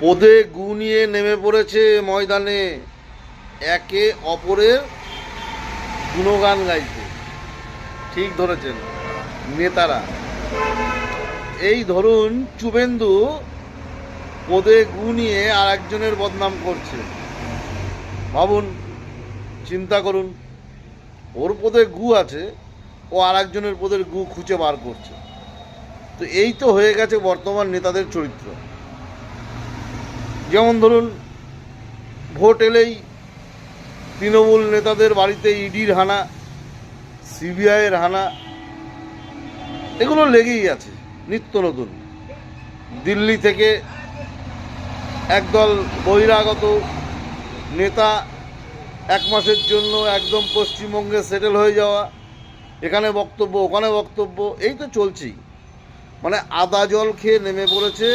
পদে গু নিয়ে নেমে পড়েছে ময়দানে একে অপরের গুণগান গাইতে। ঠিক ধরেছেন নেতারা। এই ধরুন শুভেন্দু পদে গু নিয়ে আর একজনের বদনাম করছে। ভাবুন, চিন্তা করুন, ওর পদে গু আছে, ও আর একজনের পদের গু খুঁজে বার করছে। তো এই তো হয়ে গেছে বর্তমান নেতাদের চরিত্র। যেমন ধরুন, ভোট এলেই তৃণমূল নেতাদের বাড়িতে ইডির হানা, সিবিআইয়ের হানা, এগুলো লেগেই আছে নিত্য নতুন। দিল্লি থেকে একদল বহিরাগত নেতা এক মাসের জন্য একদম পশ্চিমবঙ্গে সেটেল হয়ে যাওয়া, এখানে বক্তব্য ওখানে বক্তব্য, এই তো চলছেই। মানে আদা জল খেয়ে নেমে পড়েছে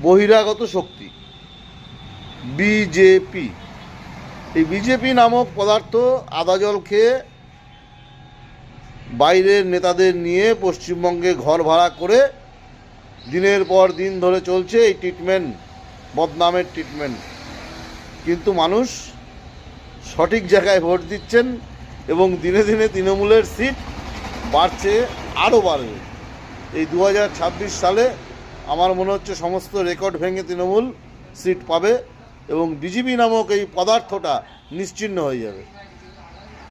বহিরাগত শক্তি, বিজেপি। এই বিজেপি নামক পদার্থ আদা জল খেয়ে বাইরের নেতাদের নিয়ে পশ্চিমবঙ্গে ঘর ভাড়া করে দিনের পর দিন ধরে চলছে এই ট্রিটমেন্ট, বদনামের ট্রিটমেন্ট। কিন্তু মানুষ সঠিক জায়গায় ভোট দিচ্ছেন এবং দিনে দিনে তৃণমূলের সিট বাড়ছে, আরও বাড়বে। এই 2026 সালে আমার মনে হচ্ছে সমস্ত রেকর্ড ভেঙে তৃণমূল সিট পাবে এবং বিজেপি নামক এই পদার্থটা নিশ্চিহ্ন হয়ে যাবে।